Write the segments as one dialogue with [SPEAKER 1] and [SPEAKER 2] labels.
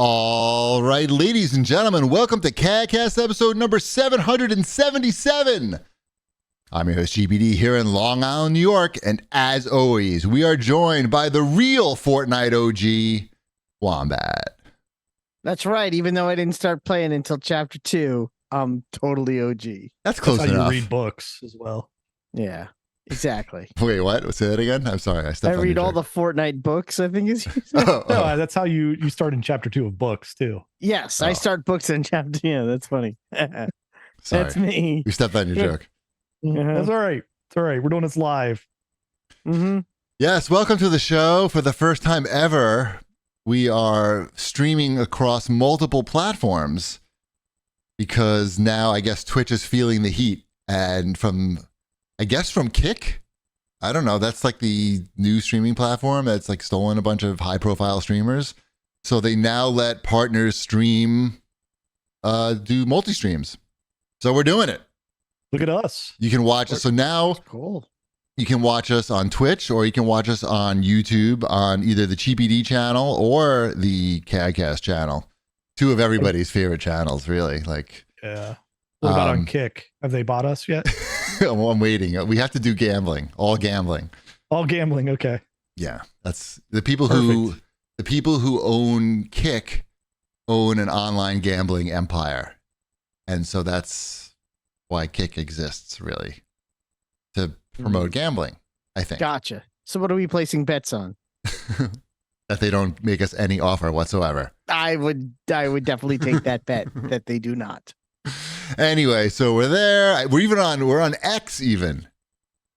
[SPEAKER 1] All right, ladies and gentlemen, welcome to CAGcast episode number 777. I'm your host, GBD, here in Long Island, New York, and as always, we are joined by the real Fortnite OG, Wombat.
[SPEAKER 2] That's right, even though I didn't start playing until Chapter 2, I'm totally OG.
[SPEAKER 1] That's close
[SPEAKER 3] That's how
[SPEAKER 1] enough.
[SPEAKER 3] you read books as well.
[SPEAKER 2] Yeah, exactly.
[SPEAKER 1] Wait, what? Say that again? I'm sorry, I stepped
[SPEAKER 2] I
[SPEAKER 1] on
[SPEAKER 2] read
[SPEAKER 1] your
[SPEAKER 2] all
[SPEAKER 1] joke.
[SPEAKER 2] the Fortnite books, I think is.
[SPEAKER 1] Oh.
[SPEAKER 3] No, that's how you start in chapter 2 of books too.
[SPEAKER 2] Yes,
[SPEAKER 1] Oh.
[SPEAKER 2] I start books in Chapter. Yeah, that's funny.
[SPEAKER 1] Sorry.
[SPEAKER 2] That's me.
[SPEAKER 1] You stepped on your joke.
[SPEAKER 3] That's all right. It's all right. We're doing this live.
[SPEAKER 2] Mm-hmm.
[SPEAKER 1] Yes, welcome to the show. For the first time ever, we are streaming across multiple platforms because now I guess Twitch is feeling the heat. And from Kick, I don't know, that's like the new streaming platform that's like stolen a bunch of high profile streamers. So they now let partners stream, do multi-streams. So we're doing it.
[SPEAKER 3] Look at us.
[SPEAKER 1] You can watch us. So now
[SPEAKER 2] Cool.
[SPEAKER 1] you can watch us on Twitch or you can watch us on YouTube on either the CPD channel or the CAGcast channel. Two of everybody's favorite channels, really. Like,
[SPEAKER 3] Yeah. What about on Kick? Have they bought us yet?
[SPEAKER 1] I'm waiting. We have to do gambling, all gambling.
[SPEAKER 3] All gambling. Okay.
[SPEAKER 1] Yeah, that's the people who own Kick own an online gambling empire, and so that's why Kick exists, really, to promote gambling. I think
[SPEAKER 2] Gotcha. So what are we placing bets on?
[SPEAKER 1] that they don't make us any offer whatsoever.
[SPEAKER 2] I would definitely take that bet that they do not.
[SPEAKER 1] Anyway, so we're there. We're on X even.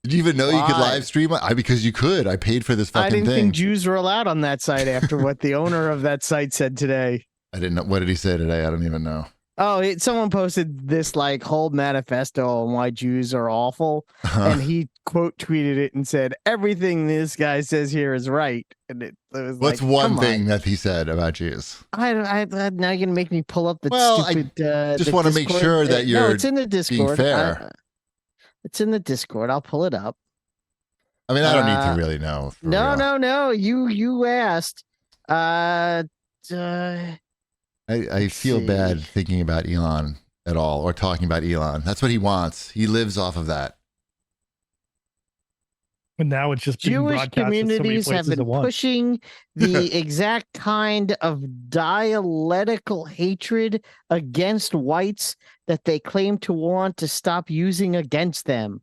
[SPEAKER 1] Did you even know you could
[SPEAKER 2] Why?
[SPEAKER 1] live stream? Because you could. I paid for this
[SPEAKER 2] I
[SPEAKER 1] fucking
[SPEAKER 2] didn't
[SPEAKER 1] thing.
[SPEAKER 2] think Jews were allowed on that site after what the owner of that site said today.
[SPEAKER 1] I didn't know. What did he say today? I don't even know.
[SPEAKER 2] Oh, someone posted this like whole manifesto on why Jews are awful, and he quote tweeted it and said everything this guy says here is right. And it was
[SPEAKER 1] What's
[SPEAKER 2] like,
[SPEAKER 1] one
[SPEAKER 2] come
[SPEAKER 1] thing
[SPEAKER 2] on.
[SPEAKER 1] that he said about Jews?
[SPEAKER 2] I now you're gonna make me pull up the
[SPEAKER 1] Well,
[SPEAKER 2] stupid.
[SPEAKER 1] just
[SPEAKER 2] the
[SPEAKER 1] want to make
[SPEAKER 2] Discord.
[SPEAKER 1] sure that
[SPEAKER 2] No,
[SPEAKER 1] you're
[SPEAKER 2] it's in the Discord.
[SPEAKER 1] fair.
[SPEAKER 2] It's in the Discord. I'll pull it up.
[SPEAKER 1] I mean, I don't need to really know. for real.
[SPEAKER 2] No. You asked.
[SPEAKER 1] I
[SPEAKER 2] Let's
[SPEAKER 1] feel
[SPEAKER 2] see.
[SPEAKER 1] bad thinking about Elon at all or talking about Elon. That's what he wants. He lives off of that.
[SPEAKER 3] And now it's just being
[SPEAKER 2] Jewish
[SPEAKER 3] broadcast at so many
[SPEAKER 2] communities have
[SPEAKER 3] places
[SPEAKER 2] been
[SPEAKER 3] at once.
[SPEAKER 2] pushing the exact kind of dialectical hatred against whites that they claim to want to stop using against them.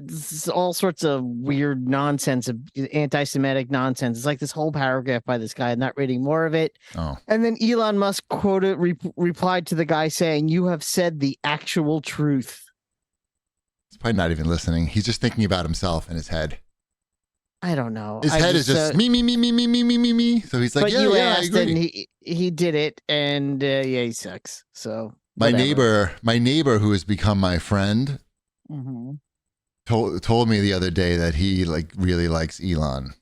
[SPEAKER 2] This is all sorts of weird nonsense, anti-Semitic nonsense. It's like this whole paragraph by this guy. I'm not reading more of it.
[SPEAKER 1] Oh,
[SPEAKER 2] And then Elon Musk replied to the guy saying, "You have said the actual truth."
[SPEAKER 1] he's probably not even listening. He's just thinking about himself in his head.
[SPEAKER 2] I don't know.
[SPEAKER 1] His head is just me. So he's like,
[SPEAKER 2] But
[SPEAKER 1] yeah,
[SPEAKER 2] you
[SPEAKER 1] yeah, I
[SPEAKER 2] asked,
[SPEAKER 1] agree.
[SPEAKER 2] and he did it, and yeah, he sucks. So
[SPEAKER 1] My
[SPEAKER 2] whatever.
[SPEAKER 1] neighbor who has become my friend
[SPEAKER 2] Mhm.
[SPEAKER 1] told me the other day that he like really likes Elon.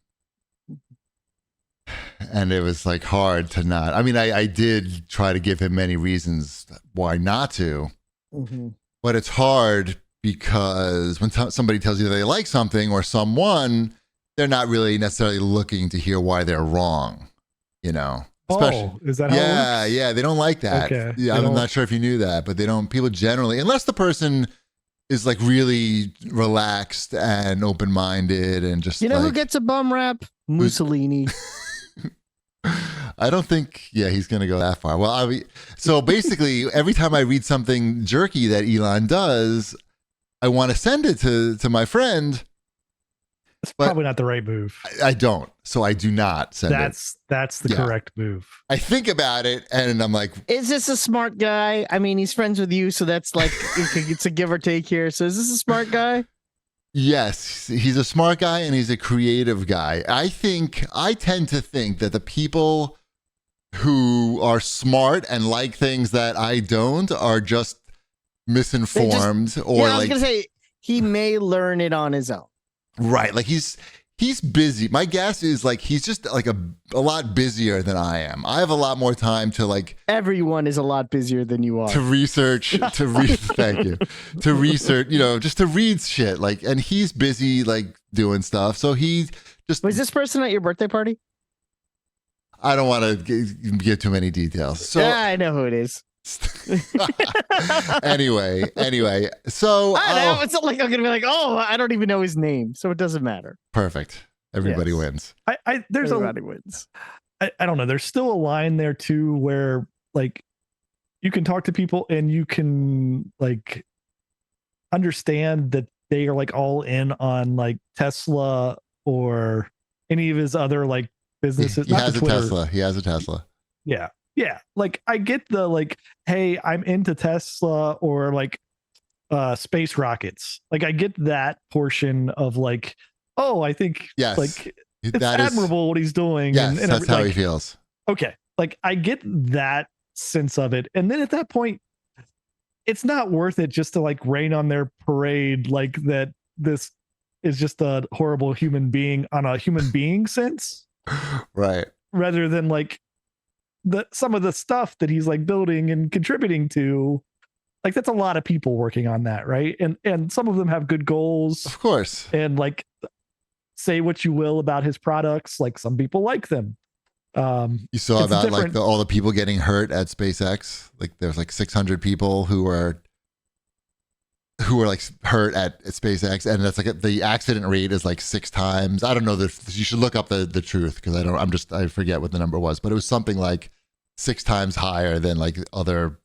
[SPEAKER 1] And it was like hard to not. I mean, I did try to give him many reasons why not to,
[SPEAKER 2] Mhm.
[SPEAKER 1] but it's hard because when somebody tells you they like something or someone, they're not really necessarily looking to hear why they're wrong, you know?
[SPEAKER 3] Oh, is that how it
[SPEAKER 1] Yeah,
[SPEAKER 3] works?
[SPEAKER 1] yeah, they don't like that.
[SPEAKER 3] Okay.
[SPEAKER 1] Yeah,
[SPEAKER 3] They
[SPEAKER 1] I'm
[SPEAKER 3] don't-
[SPEAKER 1] not sure if you knew that, but they don't. People generally, unless the person is like really relaxed and open-minded and just
[SPEAKER 2] You know who
[SPEAKER 1] like,
[SPEAKER 2] gets a bum rap? Mussolini.
[SPEAKER 1] I don't think, yeah, he's going to go that far. Well, so basically, every time I read something jerky that Elon does, I want to send it to my friend.
[SPEAKER 3] That's
[SPEAKER 1] But-
[SPEAKER 3] probably not the right move.
[SPEAKER 1] I don't, so I do not send it.
[SPEAKER 3] That's the
[SPEAKER 1] Yeah.
[SPEAKER 3] correct move.
[SPEAKER 1] I think about it, and I'm like,
[SPEAKER 2] Is this a smart guy? I mean, he's friends with you, so that's like it's a give or take here. So is this a smart guy?
[SPEAKER 1] yes, he's a smart guy and he's a creative guy. I tend to think that the people who are smart and like things that I don't are just misinformed or
[SPEAKER 2] Yeah, I was
[SPEAKER 1] like
[SPEAKER 2] gonna say he may learn it on his own.
[SPEAKER 1] right. Like he's busy. My guess is like he's just like a lot busier than I am. I have a lot more time to like
[SPEAKER 2] Everyone is a lot busier than you are.
[SPEAKER 1] to research, to read. Thank you. To research, just to read shit. Like, and he's busy like doing stuff. So he just
[SPEAKER 2] Was this person at your birthday party?
[SPEAKER 1] I don't want to give too many details. So
[SPEAKER 2] yeah, I know who it is.
[SPEAKER 1] anyway, so
[SPEAKER 2] I know. It's not like I'm gonna be like, oh, I don't even know his name, so it doesn't matter.
[SPEAKER 1] perfect. Everybody
[SPEAKER 2] Yes.
[SPEAKER 1] wins.
[SPEAKER 3] There's
[SPEAKER 2] Everybody wins.
[SPEAKER 3] I don't know. There's still a line there too where like you can talk to people and you can like understand that they are like all in on like Tesla or any of his other like businesses.
[SPEAKER 1] He
[SPEAKER 3] Not
[SPEAKER 1] has
[SPEAKER 3] the
[SPEAKER 1] a
[SPEAKER 3] Twitter.
[SPEAKER 1] Tesla. He has a Tesla.
[SPEAKER 3] Yeah. Yeah. Like I get the like, hey, I'm into Tesla or like space rockets. Like I get that portion of like, oh, I think
[SPEAKER 1] Yes.
[SPEAKER 3] like it's
[SPEAKER 1] That is
[SPEAKER 3] admirable what he's doing.
[SPEAKER 1] Yes,
[SPEAKER 3] and
[SPEAKER 1] that's how
[SPEAKER 3] like,
[SPEAKER 1] he feels.
[SPEAKER 3] okay. Like I get that sense of it. And then at that point, it's not worth it just to like rain on their parade like that this is just a horrible human being on a human being sense,
[SPEAKER 1] Right.
[SPEAKER 3] rather than like some of the stuff that he's like building and contributing to. Like that's a lot of people working on that, right? And some of them have good goals,
[SPEAKER 1] Of course.
[SPEAKER 3] and like say what you will about his products, like some people like them.
[SPEAKER 1] You saw
[SPEAKER 3] It's
[SPEAKER 1] about like
[SPEAKER 3] different.
[SPEAKER 1] all the people getting hurt at SpaceX. Like there's like 600 people who were like hurt at SpaceX, and that's like the accident rate is like 6 times. I don't know. You should look up the truth because I forget what the number was, but it was something like 6 times higher than like other,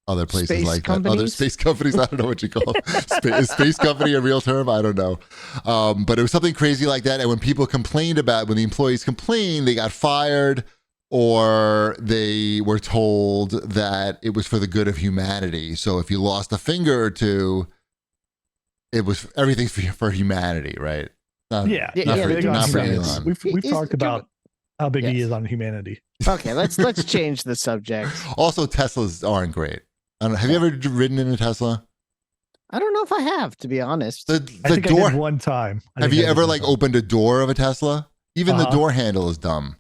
[SPEAKER 1] other places
[SPEAKER 2] Space
[SPEAKER 1] like that. Other
[SPEAKER 2] companies?
[SPEAKER 1] space companies. I don't know what you call them. Is space company a real term? I don't know. But it was something crazy like that. And when people complained when the employees complained, they got fired or they were told that it was for the good of humanity. So if you lost a finger or two, it was everything's for humanity, right? Not for Elon.
[SPEAKER 3] We've talked about how big he
[SPEAKER 2] Yes.
[SPEAKER 3] is on humanity.
[SPEAKER 2] Okay, let's change the subject.
[SPEAKER 1] Also, Teslas aren't great. I don't know. Have you ever ridden in a Tesla?
[SPEAKER 2] I don't know if I have, to be honest.
[SPEAKER 1] The
[SPEAKER 3] I think
[SPEAKER 1] door.
[SPEAKER 3] I did one time.
[SPEAKER 1] Have you ever like opened a door of a Tesla? Even the
[SPEAKER 3] Uh-huh.
[SPEAKER 1] door handle is dumb.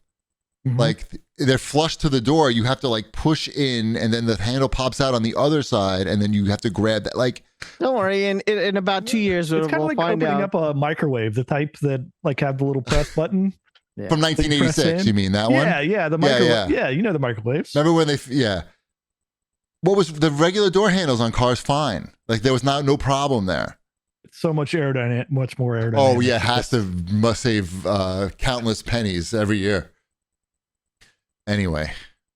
[SPEAKER 3] Mhm.
[SPEAKER 1] Like they're flush to the door. You have to like push in, and then the handle pops out on the other side, and then you have to grab that. Like,
[SPEAKER 2] Don't worry, in about 2 years
[SPEAKER 3] It's kind
[SPEAKER 2] we'll
[SPEAKER 3] of like
[SPEAKER 2] find
[SPEAKER 3] opening
[SPEAKER 2] out.
[SPEAKER 3] up a microwave, the type that like have the little press button.
[SPEAKER 2] Yeah.
[SPEAKER 1] from 1986, you mean that one?
[SPEAKER 3] Yeah, the microwave.
[SPEAKER 1] yeah.
[SPEAKER 3] Yeah, you know the microwaves.
[SPEAKER 1] Remember when yeah. What was the regular door handles on cars? Fine. Like there was no problem there.
[SPEAKER 3] So much aerodynamic, much more aerodynamic.
[SPEAKER 1] Oh yeah, must save countless pennies every year. Anyway,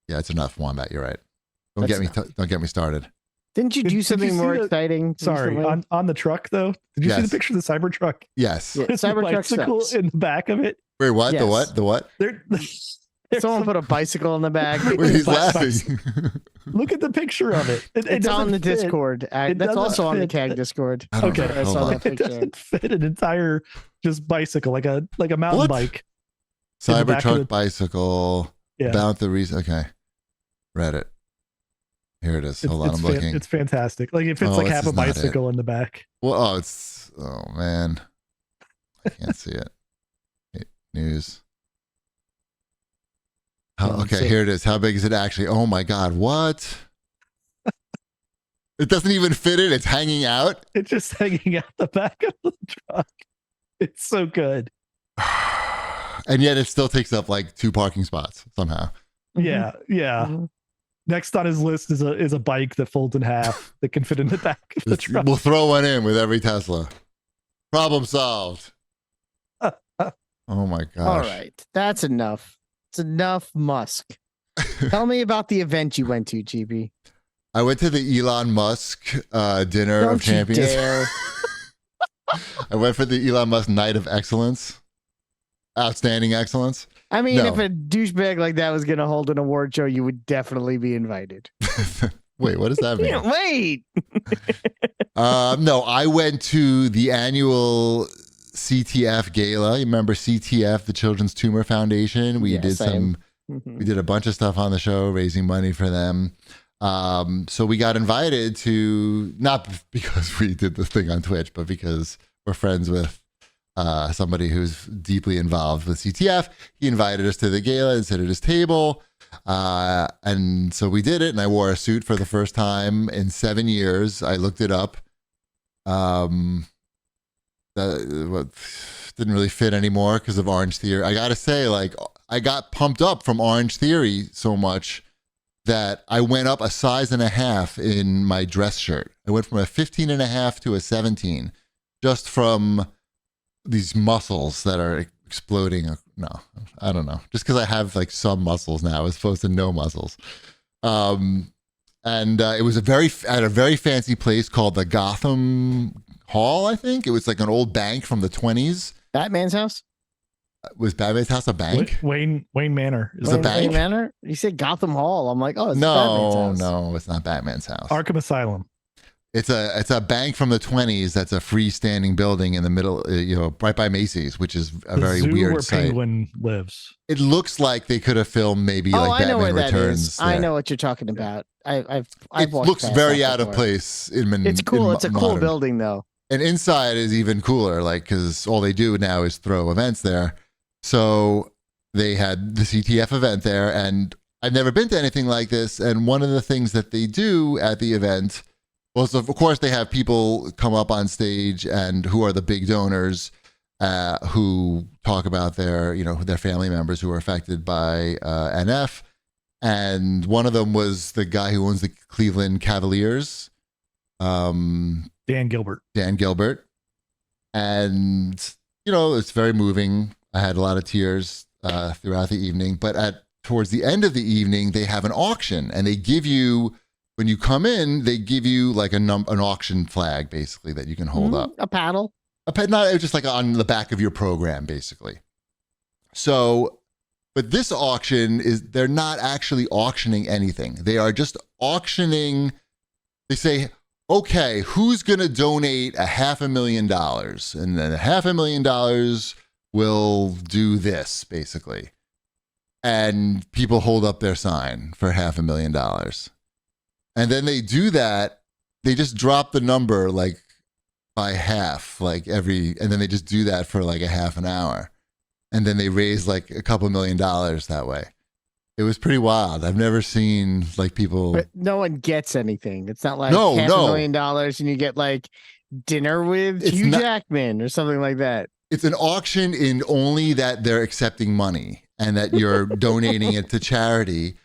[SPEAKER 1] yeah, it's enough, Wombat. You're right. Don't get me started.
[SPEAKER 2] Didn't you
[SPEAKER 3] Did
[SPEAKER 2] do
[SPEAKER 3] you
[SPEAKER 2] something
[SPEAKER 3] see
[SPEAKER 2] more
[SPEAKER 3] the-
[SPEAKER 2] exciting?
[SPEAKER 3] Sorry,
[SPEAKER 2] recently?
[SPEAKER 3] on the truck though. Did you see
[SPEAKER 1] Yes.
[SPEAKER 3] the picture of the Cybertruck?
[SPEAKER 1] Yes.
[SPEAKER 2] Yeah,
[SPEAKER 3] With the
[SPEAKER 2] Cybertruck
[SPEAKER 3] bicycle
[SPEAKER 2] sucks.
[SPEAKER 3] in the back of it.
[SPEAKER 1] Wait, what? The
[SPEAKER 2] Yes.
[SPEAKER 1] what? The what?
[SPEAKER 3] There's
[SPEAKER 2] Someone
[SPEAKER 3] some-
[SPEAKER 2] put a bicycle in the back.
[SPEAKER 1] Wait, he's
[SPEAKER 3] Bike-
[SPEAKER 1] laughing.
[SPEAKER 3] Look at the picture of it. It
[SPEAKER 2] It's on
[SPEAKER 3] doesn't
[SPEAKER 2] the
[SPEAKER 3] fit.
[SPEAKER 2] Discord.
[SPEAKER 3] It
[SPEAKER 2] That's
[SPEAKER 3] doesn't
[SPEAKER 2] also on the
[SPEAKER 3] fit.
[SPEAKER 2] CAG Discord.
[SPEAKER 1] I don't
[SPEAKER 3] Okay.
[SPEAKER 1] know.
[SPEAKER 2] I
[SPEAKER 1] Hold
[SPEAKER 2] saw
[SPEAKER 1] on.
[SPEAKER 2] that
[SPEAKER 3] It
[SPEAKER 2] picture.
[SPEAKER 3] doesn't fit an entire just bicycle, like a mountain
[SPEAKER 1] What?
[SPEAKER 3] bike. in the back of
[SPEAKER 1] Cybertruck
[SPEAKER 3] the-
[SPEAKER 1] bicycle.
[SPEAKER 3] Yeah.
[SPEAKER 1] About the reason. Okay. Reddit. Here it is. Hold on, I'm looking.
[SPEAKER 3] It's fantastic. Like it fits
[SPEAKER 1] Oh,
[SPEAKER 3] like
[SPEAKER 1] this
[SPEAKER 3] half a
[SPEAKER 1] is not it.
[SPEAKER 3] bicycle in the back.
[SPEAKER 1] Well, oh man, I can't see it. Okay, news. Okay,
[SPEAKER 2] see.
[SPEAKER 1] here it is. How big is it actually? Oh my God, what? It doesn't even fit it. It's hanging out.
[SPEAKER 3] It's just hanging out the back of the truck. It's so good.
[SPEAKER 1] And yet it still takes up like 2 parking spots somehow.
[SPEAKER 3] Yeah, yeah.
[SPEAKER 2] Mhm.
[SPEAKER 3] Next on his list is a bike that folds in half that can fit in the back of the truck.
[SPEAKER 1] We'll throw one in with every Tesla. Problem solved. Oh my gosh.
[SPEAKER 2] All right, that's enough. It's enough, Musk. Tell me about the event you went to, GB.
[SPEAKER 1] I went to the Elon Musk dinner
[SPEAKER 2] Don't
[SPEAKER 1] of champions.
[SPEAKER 2] you dare.
[SPEAKER 1] I went for the Elon Musk Night of Excellence. Outstanding excellence.
[SPEAKER 2] I mean,
[SPEAKER 1] No.
[SPEAKER 2] if a douchebag like that was going to hold an award show, you would definitely be invited.
[SPEAKER 1] Wait, what does that mean?
[SPEAKER 2] Yeah, wait.
[SPEAKER 1] No, I went to the annual CTF gala. You remember CTF, the Children's Tumor Foundation? We
[SPEAKER 2] Yes,
[SPEAKER 1] did
[SPEAKER 2] Mhm.
[SPEAKER 1] we did a bunch of stuff on the show, raising money for them. So we got invited to, not because we did the thing on Twitch, but because we're friends with somebody who's deeply involved with CTF. He invited us to the gala and sit at his table. And so we did it, and I wore a suit for the first time in 7 years. I looked it up. Didn't really fit anymore because of Orange Theory. I gotta say, like, I got pumped up from Orange Theory so much that I went up a size and a half in my dress shirt. I went from a 15 and a half to a 17 just from these muscles that are exploding. No, I don't know. Just because I have like some muscles now as opposed to no muscles. And it was at a very fancy place called the Gotham Hall, I think. It was like an old bank from the 20s.
[SPEAKER 2] Batman's house?
[SPEAKER 1] Was Batman's house a bank?
[SPEAKER 3] Wayne Manor.
[SPEAKER 1] Is a bank?
[SPEAKER 2] Wayne Manor? You said Gotham Hall. I'm like, oh, it's
[SPEAKER 1] No,
[SPEAKER 2] Batman's house.
[SPEAKER 1] no, it's not Batman's house.
[SPEAKER 3] Arkham Asylum.
[SPEAKER 1] It's a bank from the 20s that's a freestanding building in the middle, right by Macy's, which is a very
[SPEAKER 3] zoo
[SPEAKER 1] weird
[SPEAKER 3] where
[SPEAKER 1] site.
[SPEAKER 3] Penguin lives.
[SPEAKER 1] It looks like they could have filmed maybe
[SPEAKER 2] Oh,
[SPEAKER 1] like
[SPEAKER 2] I know
[SPEAKER 1] Batman
[SPEAKER 2] where that
[SPEAKER 1] Returns.
[SPEAKER 2] is. I know what you're talking about. I've
[SPEAKER 1] It
[SPEAKER 2] walked
[SPEAKER 1] looks
[SPEAKER 2] past
[SPEAKER 1] very
[SPEAKER 2] that
[SPEAKER 1] out of
[SPEAKER 2] before.
[SPEAKER 1] place.
[SPEAKER 2] It's cool. It's a cool
[SPEAKER 1] modern.
[SPEAKER 2] building, though.
[SPEAKER 1] And inside is even cooler, like because all they do now is throw events there. So they had the CTF event there, and I've never been to anything like this. And one of the things that they do at the event was, of course, they have people come up on stage and who are the big donors, who talk about their family members who are affected by NF. And one of them was the guy who owns the Cleveland Cavaliers,
[SPEAKER 3] Dan Gilbert.
[SPEAKER 1] And it's very moving. I had a lot of tears throughout the evening, but towards the end of the evening, they have an auction, and they give you, when you come in, they give you like an auction flag, basically, that you can hold up.
[SPEAKER 2] A paddle.
[SPEAKER 1] Not just like on the back of your program, basically. So, but this auction they're not actually auctioning anything. They are just auctioning. They say, okay, who's going to donate $500,000? And then $500,000 will do this, basically. And people hold up their sign for $500,000. And then they do that. They just drop the number like by half, and then they just do that for like a half an hour. And then they raise like a couple $1 million that way. It was pretty wild. I've never seen like people.
[SPEAKER 2] But no one gets anything. It's not like
[SPEAKER 1] No.
[SPEAKER 2] $500,000 and you get like dinner with Hugh Jackman or something like that.
[SPEAKER 1] It's an auction in only that they're accepting money and that you're donating it to charity.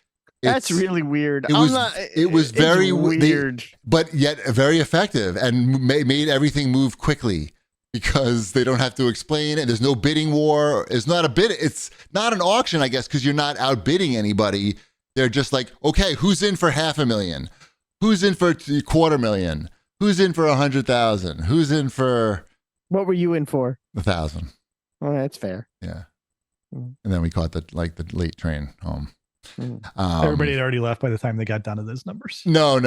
[SPEAKER 2] That's really weird.
[SPEAKER 1] It was very
[SPEAKER 2] weird,
[SPEAKER 1] but yet very effective, and made everything move quickly because they don't have to explain it. There's no bidding war. It's not a bid. It's not an auction, I guess, because you're not outbidding anybody. They're just like, okay, who's in for $500,000? Who's in for $250,000? Who's in for $100,000? Who's in for?
[SPEAKER 2] What were you in for?
[SPEAKER 1] 1,000.
[SPEAKER 2] Oh, that's fair.
[SPEAKER 1] Yeah. And then we caught the late train home.
[SPEAKER 3] Everybody had already left by the time they got down to those numbers.
[SPEAKER 1] No.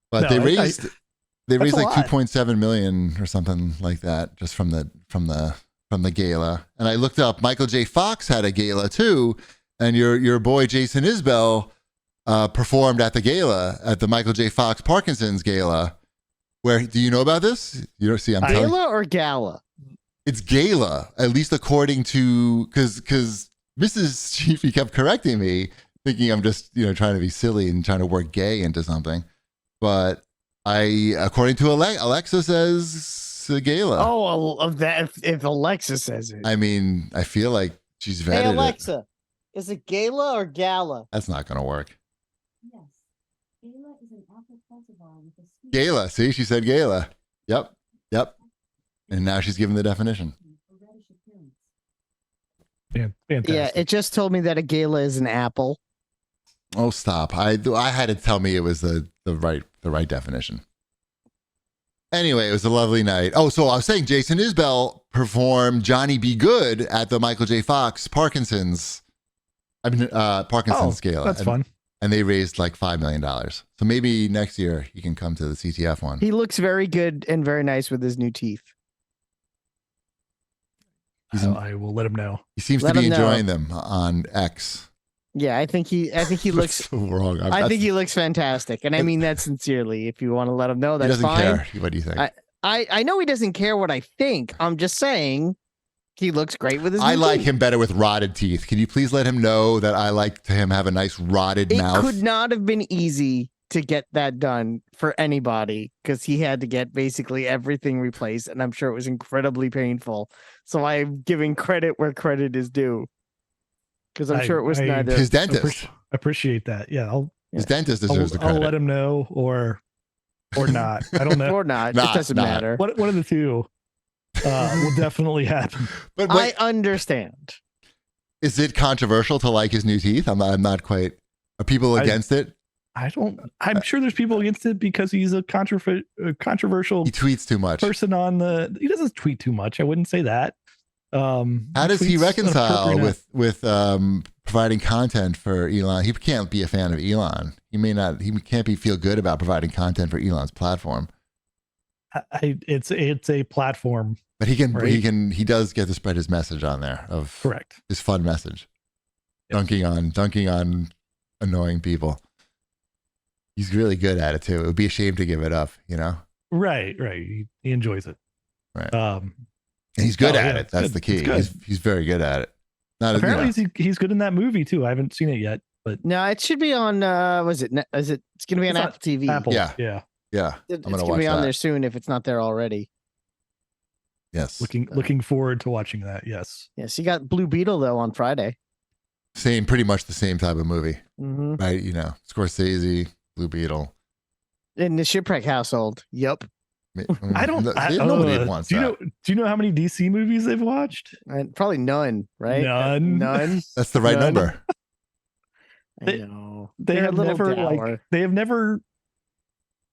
[SPEAKER 1] But they raised like 2.7 million or something like that just from the gala. And I looked up, Michael J. Fox had a gala too, and your boy Jason Isbell performed at the gala, at the Michael J. Fox Parkinson's gala. Where, do you know about this? You don't see. I'm telling you.
[SPEAKER 2] Gala or gala?
[SPEAKER 1] It's gala, at least according to, because Mrs. Chiefy kept correcting me, thinking I'm just trying to be silly and trying to work gay into something. But according to Alexa says gala.
[SPEAKER 2] Oh, of that, if Alexa says it.
[SPEAKER 1] I mean, I feel like she's vetted
[SPEAKER 2] Hey Alexa, is it gala or gala?
[SPEAKER 1] That's not going to work.
[SPEAKER 4] Yes. Gala is an apple cultivar with a sweet.
[SPEAKER 1] Gala. See, she said gala. Yep. And now she's given the definition.
[SPEAKER 3] Fantastic.
[SPEAKER 2] Yeah, it just told me that a gala is an apple.
[SPEAKER 1] Oh, stop! I had to tell me it was the right definition. Anyway, it was a lovely night. Oh, so I was saying Jason Isbell performed Johnny Be Good at the Michael J. Fox Parkinson's gala.
[SPEAKER 3] That's fun.
[SPEAKER 1] And they raised like $5 million. So maybe next year he can come to the CTF one.
[SPEAKER 2] He looks very good and very nice with his new teeth.
[SPEAKER 3] I will let him know.
[SPEAKER 1] He seems to be enjoying them on X.
[SPEAKER 2] Yeah, I think he looks
[SPEAKER 1] so wrong.
[SPEAKER 2] I think he looks fantastic, and I mean that sincerely. If you want to let him know, that's fine.
[SPEAKER 1] He doesn't care. What do you think?
[SPEAKER 2] I know he doesn't care what I think. I'm just saying he looks great with his.
[SPEAKER 1] I like
[SPEAKER 2] teeth.
[SPEAKER 1] him better with rotted teeth. Can you please let him know that I like him have a nice rotted mouth?
[SPEAKER 2] It could not have been easy to get that done for anybody because he had to get basically everything replaced, and I'm sure it was incredibly painful. So I'm giving credit where credit is due because I'm sure it was neither.
[SPEAKER 1] His dentist.
[SPEAKER 3] Appreciate that. Yeah,
[SPEAKER 1] His dentist deserves the credit.
[SPEAKER 3] I'll let him know or not. I don't know.
[SPEAKER 2] or not.
[SPEAKER 1] Not-
[SPEAKER 2] It doesn't
[SPEAKER 1] not.
[SPEAKER 2] matter.
[SPEAKER 3] One of the two will definitely happen.
[SPEAKER 1] But
[SPEAKER 2] I
[SPEAKER 1] wait,
[SPEAKER 2] understand.
[SPEAKER 1] is it controversial to like his new teeth? I'm not quite. Are people against it?
[SPEAKER 3] I'm sure there's people against it because he's a controversial
[SPEAKER 1] He tweets too much.
[SPEAKER 3] person he doesn't tweet too much. I wouldn't say that.
[SPEAKER 1] How does he
[SPEAKER 3] tweets
[SPEAKER 1] reconcile
[SPEAKER 3] inappropriate-
[SPEAKER 1] with providing content for Elon? He can't be a fan of Elon. He can't feel good about providing content for Elon's platform.
[SPEAKER 3] It's a platform.
[SPEAKER 1] But he
[SPEAKER 3] Right.
[SPEAKER 1] he does get to spread his message on there of
[SPEAKER 3] Correct.
[SPEAKER 1] his fun message.
[SPEAKER 3] Yes.
[SPEAKER 1] Dunking on annoying people. He's really good at it too. It would be a shame to give it up, you know?
[SPEAKER 3] Right. He enjoys it.
[SPEAKER 1] Right.
[SPEAKER 3] Um,
[SPEAKER 1] And he's good
[SPEAKER 3] Oh,
[SPEAKER 1] at
[SPEAKER 3] yeah,
[SPEAKER 1] it. That's
[SPEAKER 3] it's
[SPEAKER 1] the
[SPEAKER 3] good.
[SPEAKER 1] key.
[SPEAKER 3] It's good.
[SPEAKER 1] He's very good at it. Not
[SPEAKER 3] apparently he's good in that movie too. I haven't seen it yet, but
[SPEAKER 2] No, it should be on. It's going to be on
[SPEAKER 3] It's on
[SPEAKER 2] Apple TV.
[SPEAKER 3] Apple.
[SPEAKER 1] Yeah.
[SPEAKER 3] Yeah.
[SPEAKER 1] yeah.
[SPEAKER 2] It's
[SPEAKER 1] I'm
[SPEAKER 2] going
[SPEAKER 1] gonna
[SPEAKER 2] to
[SPEAKER 1] watch
[SPEAKER 2] be on
[SPEAKER 1] that.
[SPEAKER 2] there soon if it's not there already.
[SPEAKER 1] Yes.
[SPEAKER 3] Looking forward to watching that. Yes.
[SPEAKER 2] Yes, you got Blue Beetle though on Friday.
[SPEAKER 1] Pretty much the same type of movie,
[SPEAKER 2] Mm-hmm.
[SPEAKER 1] right? You know, Scorsese, Blue Beetle.
[SPEAKER 2] In the Shipwreck household. Yep.
[SPEAKER 1] Nobody wants
[SPEAKER 3] do you
[SPEAKER 1] that.
[SPEAKER 3] know? Do you know how many DC movies they've watched?
[SPEAKER 2] And probably none, right?
[SPEAKER 3] None.
[SPEAKER 2] None.
[SPEAKER 1] That's the right
[SPEAKER 3] None.
[SPEAKER 1] number.
[SPEAKER 2] I
[SPEAKER 3] They-
[SPEAKER 2] know.
[SPEAKER 3] They
[SPEAKER 2] They're a
[SPEAKER 3] have
[SPEAKER 2] little
[SPEAKER 3] never
[SPEAKER 2] dour.
[SPEAKER 3] they have never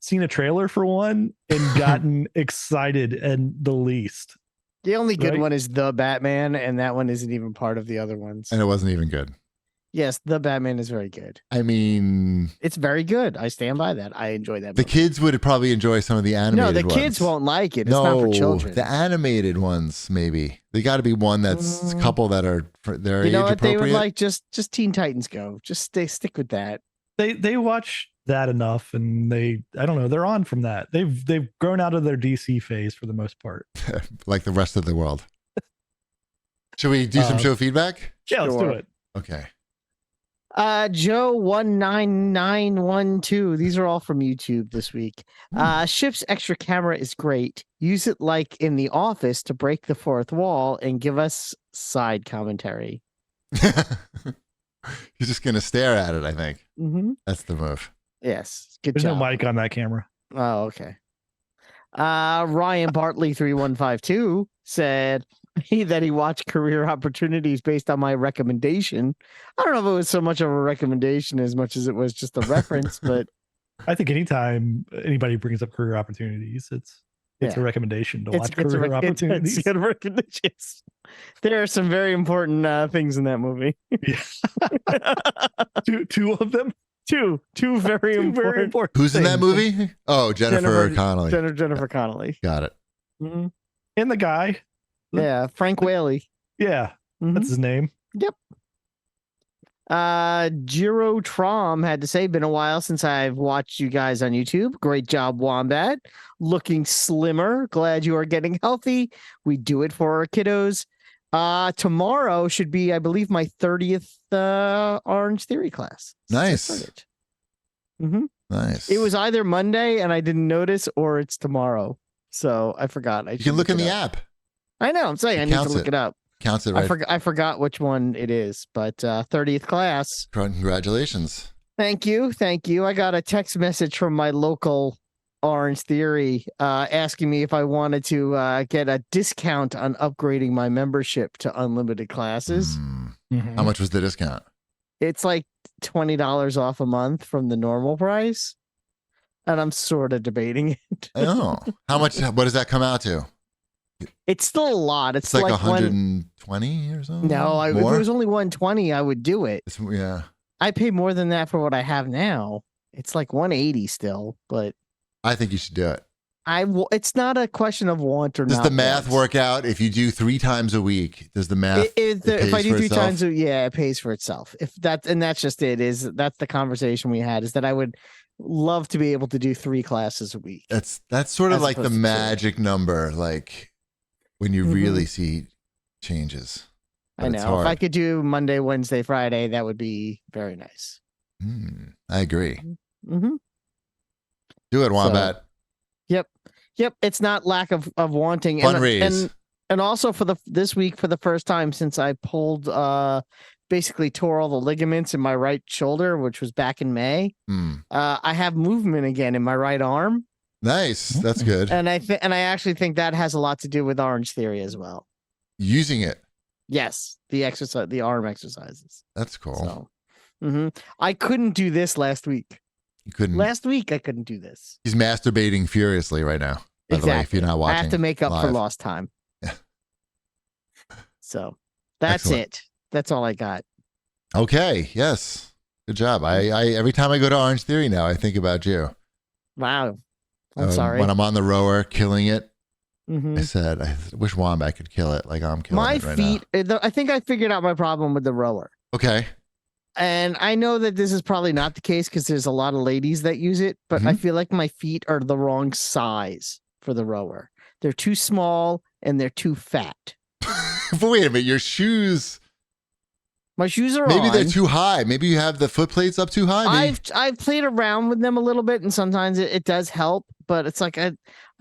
[SPEAKER 3] seen a trailer for one and gotten excited and the least.
[SPEAKER 2] The only good
[SPEAKER 3] right?
[SPEAKER 2] one is The Batman, and that one isn't even part of the other ones.
[SPEAKER 1] And it wasn't even good.
[SPEAKER 2] Yes, The Batman is very good.
[SPEAKER 1] I mean,
[SPEAKER 2] It's very good. I stand by that. I enjoy that
[SPEAKER 1] the
[SPEAKER 2] movie.
[SPEAKER 1] kids would probably enjoy some of the
[SPEAKER 2] No,
[SPEAKER 1] animated
[SPEAKER 2] the
[SPEAKER 1] ones.
[SPEAKER 2] kids won't like it. It's
[SPEAKER 1] no,
[SPEAKER 2] not for children.
[SPEAKER 1] the animated ones, maybe. They got to be one that's a couple that are for their
[SPEAKER 2] You know
[SPEAKER 1] age
[SPEAKER 2] what they would
[SPEAKER 1] appropriate.
[SPEAKER 2] like? Just Teen Titans Go. Just stick with that.
[SPEAKER 3] They watch that enough and I don't know, they're on from that. They've grown out of their DC phase for the most part.
[SPEAKER 1] Like the rest of the world. Should we do some show feedback?
[SPEAKER 3] Yeah, let's do
[SPEAKER 2] Sure.
[SPEAKER 3] it.
[SPEAKER 1] Okay.
[SPEAKER 2] Joe 19912. These are all from YouTube this week. Ship's extra camera is great. Use it like in The Office to break the fourth wall and give us side commentary.
[SPEAKER 1] He's just going to stare at it, I think.
[SPEAKER 2] Mm-hmm.
[SPEAKER 1] That's the move.
[SPEAKER 2] Yes. Good
[SPEAKER 3] There's
[SPEAKER 2] job.
[SPEAKER 3] no mic on that camera.
[SPEAKER 2] Oh, okay. Ryan Bartley 3152 said that he watched Career Opportunities based on my recommendation. I don't know if it was so much of a recommendation as much as it was just a reference, but
[SPEAKER 3] I think anytime anybody brings up career opportunities, it's
[SPEAKER 2] Yeah.
[SPEAKER 3] a recommendation to watch
[SPEAKER 2] it's a
[SPEAKER 3] career
[SPEAKER 2] rec- it's
[SPEAKER 3] opportunities.
[SPEAKER 2] good recommendations. There are some very important things in that movie.
[SPEAKER 3] two of them.
[SPEAKER 2] Two very
[SPEAKER 3] Two
[SPEAKER 2] important.
[SPEAKER 3] very important.
[SPEAKER 1] Who's in that
[SPEAKER 3] things.
[SPEAKER 1] movie? Oh, Jennifer Connelly.
[SPEAKER 2] Jennifer Connelly.
[SPEAKER 1] Got it.
[SPEAKER 2] Mhm.
[SPEAKER 3] And the guy.
[SPEAKER 2] Yeah, Frank Whaley.
[SPEAKER 3] Yeah,
[SPEAKER 2] Mhm.
[SPEAKER 3] that's his name.
[SPEAKER 2] Jiro Trom had to say, been a while since I've watched you guys on YouTube. Great job, Wombat. Looking slimmer. Glad you are getting healthy. We do it for our kiddos. Tomorrow should be, I believe, my 30th Orange Theory class. since I
[SPEAKER 1] Nice.
[SPEAKER 2] started. Mhm.
[SPEAKER 1] Nice.
[SPEAKER 2] It was either Monday and I didn't notice, or it's tomorrow. So I forgot.
[SPEAKER 1] You can look in the app.
[SPEAKER 2] I know. I'm saying
[SPEAKER 1] It
[SPEAKER 2] I need to
[SPEAKER 1] counts
[SPEAKER 2] look it up.
[SPEAKER 1] Counts it
[SPEAKER 2] I
[SPEAKER 1] right.
[SPEAKER 2] forgot which one it is, but 30th class.
[SPEAKER 1] Congratulations.
[SPEAKER 2] Thank you. I got a text message from my local Orange Theory asking me if I wanted to get a discount on upgrading my membership to unlimited classes.
[SPEAKER 1] How much was the discount?
[SPEAKER 2] It's like $20 off a month from the normal price. And I'm sort of debating it.
[SPEAKER 1] Oh, how much? What does that come out to?
[SPEAKER 2] It's still a lot.
[SPEAKER 1] It's like 120 or something.
[SPEAKER 2] No, if it
[SPEAKER 1] More?
[SPEAKER 2] was only 120, I would do it.
[SPEAKER 1] Yeah.
[SPEAKER 2] I pay more than that for what I have now. It's like 180 still, but
[SPEAKER 1] I think you should do it.
[SPEAKER 2] it's not a question of want or
[SPEAKER 1] Does
[SPEAKER 2] not.
[SPEAKER 1] the math
[SPEAKER 2] want.
[SPEAKER 1] work out if you do 3 times a week? Does the math?
[SPEAKER 2] If
[SPEAKER 1] pays
[SPEAKER 2] I do
[SPEAKER 1] for
[SPEAKER 2] 3
[SPEAKER 1] itself?
[SPEAKER 2] times, yeah, it pays for itself. That's just it. That's the conversation we had. Is that I would love to be able to do 3 classes a week.
[SPEAKER 1] That's sort of
[SPEAKER 2] As
[SPEAKER 1] like the
[SPEAKER 2] opposed to 2.
[SPEAKER 1] magic number, like when you
[SPEAKER 2] Mhm.
[SPEAKER 1] really see changes.
[SPEAKER 2] I
[SPEAKER 1] But it's
[SPEAKER 2] know. If I
[SPEAKER 1] hard.
[SPEAKER 2] could do Monday, Wednesday, Friday, that would be very nice.
[SPEAKER 1] I agree.
[SPEAKER 2] Mm-hmm.
[SPEAKER 1] Do it, Wombat.
[SPEAKER 2] Yep. It's not lack of wanting.
[SPEAKER 1] Fundraise.
[SPEAKER 2] And also for this week, for the first time since I pulled, basically tore all the ligaments in my right shoulder, which was back in May. I have movement again in my right arm.
[SPEAKER 1] Nice. That's good.
[SPEAKER 2] And I actually think that has a lot to do with Orange Theory as well.
[SPEAKER 1] Using it.
[SPEAKER 2] Yes, the arm exercises.
[SPEAKER 1] That's cool.
[SPEAKER 2] So, I couldn't do this last week.
[SPEAKER 1] You couldn't.
[SPEAKER 2] Last week I couldn't do this.
[SPEAKER 1] He's masturbating furiously right now. By the way, if you're not watching,
[SPEAKER 2] I have to make up for
[SPEAKER 1] live.
[SPEAKER 2] lost time.
[SPEAKER 1] Yeah.
[SPEAKER 2] So that's
[SPEAKER 1] Excellent.
[SPEAKER 2] it. That's all I got.
[SPEAKER 1] Okay. Yes. Good job. I every time I go to Orange Theory now, I think about you.
[SPEAKER 2] Wow. I'm sorry.
[SPEAKER 1] When I'm on the rower killing it,
[SPEAKER 2] Mhm.
[SPEAKER 1] I said, I wish Wombat could kill it like I'm killing
[SPEAKER 2] My
[SPEAKER 1] it right
[SPEAKER 2] feet. I think I figured out my problem with the rower.
[SPEAKER 1] now. Okay.
[SPEAKER 2] And I know that this is probably not the case because there's a lot of ladies that use it, but I feel like my feet are the wrong size for the rower. They're too small and they're too fat.
[SPEAKER 1] But wait a minute, your shoes,
[SPEAKER 2] My shoes are
[SPEAKER 1] maybe
[SPEAKER 2] on.
[SPEAKER 1] they're too high. Maybe you have the foot plates up too high. Maybe.
[SPEAKER 2] I've played around with them a little bit, and sometimes it does help, but it's like I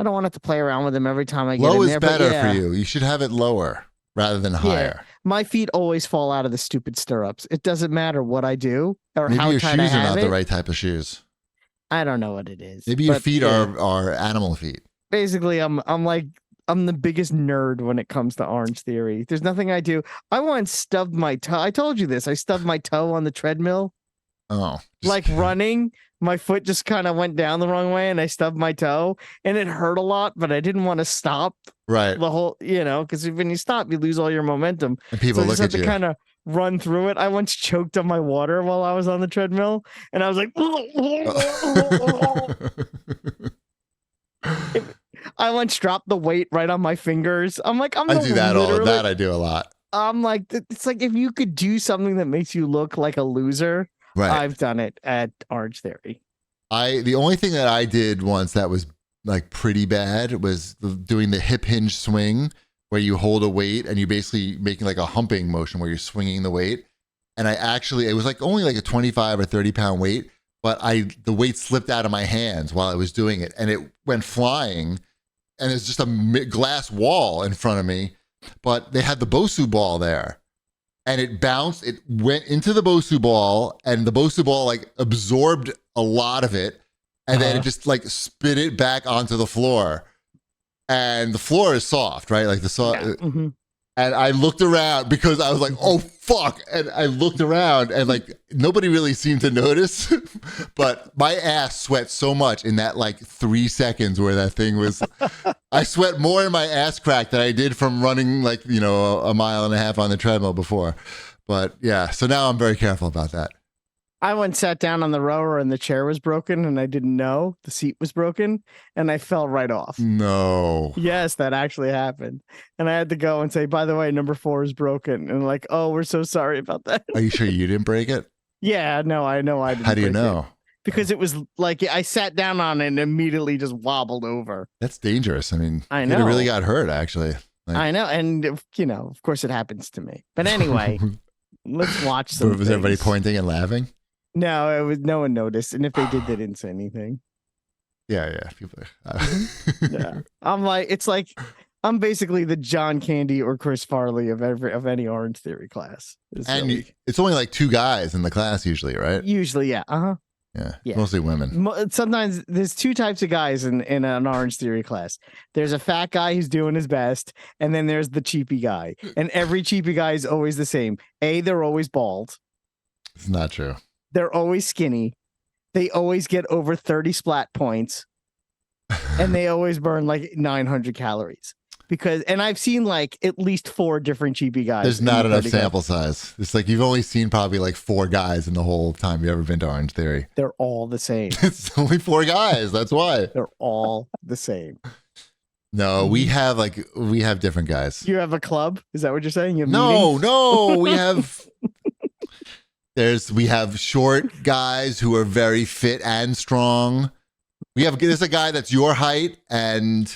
[SPEAKER 2] don't want to have to play around with them every time I get
[SPEAKER 1] Low
[SPEAKER 2] in
[SPEAKER 1] is
[SPEAKER 2] there. But
[SPEAKER 1] better
[SPEAKER 2] yeah,
[SPEAKER 1] for you. You should have it lower rather than higher.
[SPEAKER 2] my feet always fall out of the stupid stirrups. It doesn't matter what I do or
[SPEAKER 1] Maybe
[SPEAKER 2] how
[SPEAKER 1] your
[SPEAKER 2] tight I
[SPEAKER 1] shoes are
[SPEAKER 2] have
[SPEAKER 1] not
[SPEAKER 2] it.
[SPEAKER 1] the right type of shoes.
[SPEAKER 2] I don't know what it is.
[SPEAKER 1] Maybe your
[SPEAKER 2] but
[SPEAKER 1] feet
[SPEAKER 2] yeah.
[SPEAKER 1] are animal feet.
[SPEAKER 2] Basically, I'm the biggest nerd when it comes to Orange Theory. There's nothing I do. I once stubbed my toe. I told you this. I stubbed my toe on the treadmill,
[SPEAKER 1] Oh,
[SPEAKER 2] like running. My foot just kind of went down the wrong way, and I stubbed my toe, and it hurt a lot. But I didn't want to stop
[SPEAKER 1] right.
[SPEAKER 2] the whole, because when you stop, you lose all your momentum.
[SPEAKER 1] And people
[SPEAKER 2] So I
[SPEAKER 1] look
[SPEAKER 2] just had
[SPEAKER 1] at
[SPEAKER 2] to
[SPEAKER 1] you.
[SPEAKER 2] kind of run through it. I once choked on my water while I was on the treadmill, and I was like, I once dropped the weight right on my fingers. I'm like,
[SPEAKER 1] I do that I do a lot.
[SPEAKER 2] I'm like, it's like if you could do something that makes you look like a loser,
[SPEAKER 1] Right.
[SPEAKER 2] I've done it at Orange Theory.
[SPEAKER 1] The only thing that I did once that was like pretty bad was doing the hip hinge swing where you hold a weight and you basically making like a humping motion where you're swinging the weight. And it was like only like a 25 or 30 pound weight, but the weight slipped out of my hands while I was doing it and it went flying. And there's just a glass wall in front of me, but they had the Bosu ball there. And it bounced, it went into the Bosu ball, and the Bosu ball like absorbed a lot of it, and then it just like spit it back onto the floor. And the floor is soft, right? Like And I looked around because I was like, oh, fuck. And I looked around and like nobody really seemed to notice. But my ass sweat so much in that like 3 seconds where that thing was. I sweat more in my ass crack than I did from running like, a mile and a half on the treadmill before. But yeah, so now I'm very careful about that.
[SPEAKER 2] I once sat down on the rower and the chair was broken and I didn't know the seat was broken and I fell right off.
[SPEAKER 1] No.
[SPEAKER 2] Yes, that actually happened. And I had to go and say, by the way, number 4 is broken. And like, oh, we're so sorry about that.
[SPEAKER 1] Are you sure you didn't break it?
[SPEAKER 2] Yeah, no, I know I didn't.
[SPEAKER 1] How do you
[SPEAKER 2] break it.
[SPEAKER 1] know?
[SPEAKER 2] Because it was like I sat down on it and immediately just wobbled over.
[SPEAKER 1] That's dangerous. I mean,
[SPEAKER 2] I
[SPEAKER 1] you
[SPEAKER 2] know.
[SPEAKER 1] really got hurt actually. Like,
[SPEAKER 2] I know. And, of course it happens to me. But anyway, let's watch some
[SPEAKER 1] was everybody
[SPEAKER 2] things.
[SPEAKER 1] pointing and laughing?
[SPEAKER 2] No, no one noticed. And if they did, they didn't say anything.
[SPEAKER 1] Yeah. People.
[SPEAKER 2] Yeah. I'm basically the John Candy or Chris Farley of any Orange Theory class.
[SPEAKER 1] And it's only like 2 guys in the class usually, right?
[SPEAKER 2] Usually, yeah. Uh-huh.
[SPEAKER 1] Yeah.
[SPEAKER 2] Yeah.
[SPEAKER 1] Mostly women.
[SPEAKER 2] Sometimes there's 2 types of guys in an Orange Theory class. There's a fat guy who's doing his best, and then there's the cheapy guy. And every cheapy guy is always the same. They're always bald.
[SPEAKER 1] It's not true.
[SPEAKER 2] They're always skinny. They always get over 30 splat points. And they always burn like 900 calories. And I've seen like at least 4 different cheapy guys.
[SPEAKER 1] There's not
[SPEAKER 2] in
[SPEAKER 1] enough
[SPEAKER 2] 30 guys.
[SPEAKER 1] sample size. It's like you've only seen probably like 4 guys in the whole time you've ever been to Orange Theory.
[SPEAKER 2] They're all the same.
[SPEAKER 1] It's only 4 guys. That's why.
[SPEAKER 2] They're all the same.
[SPEAKER 1] No, we have different guys.
[SPEAKER 2] You have a club? Is that what you're saying? You have
[SPEAKER 1] No,
[SPEAKER 2] meetings?
[SPEAKER 1] no, we have. We have short guys who are very fit and strong. There's a guy that's your height and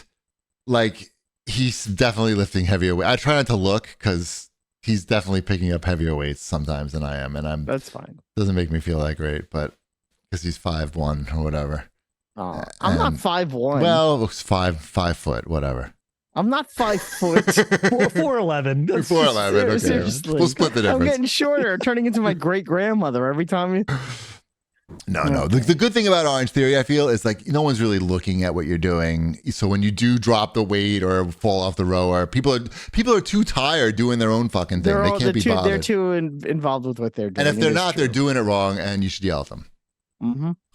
[SPEAKER 1] like he's definitely lifting heavier weight. I try not to look because he's definitely picking up heavier weights sometimes than I am, and
[SPEAKER 2] That's fine.
[SPEAKER 1] doesn't make me feel that great, but because he's 5'1" or whatever.
[SPEAKER 2] I'm not
[SPEAKER 1] And-
[SPEAKER 2] 5'1".
[SPEAKER 1] Well, it's 5 foot, whatever.
[SPEAKER 2] I'm not 5 foot.
[SPEAKER 3] 4'11".
[SPEAKER 1] 4'11", okay.
[SPEAKER 2] Seriously.
[SPEAKER 1] We'll split the
[SPEAKER 2] I'm
[SPEAKER 1] difference.
[SPEAKER 2] getting shorter, turning into my great grandmother every time.
[SPEAKER 1] No. The good thing about Orange Theory, I feel, is like no one's really looking at what you're doing. So when you do drop the weight or fall off the rower, people are too tired doing their own fucking thing. They can't be bothered.
[SPEAKER 2] They're too involved with what they're doing.
[SPEAKER 1] And if they're not, they're doing it wrong, and you should yell at them.
[SPEAKER 2] Mm-hmm.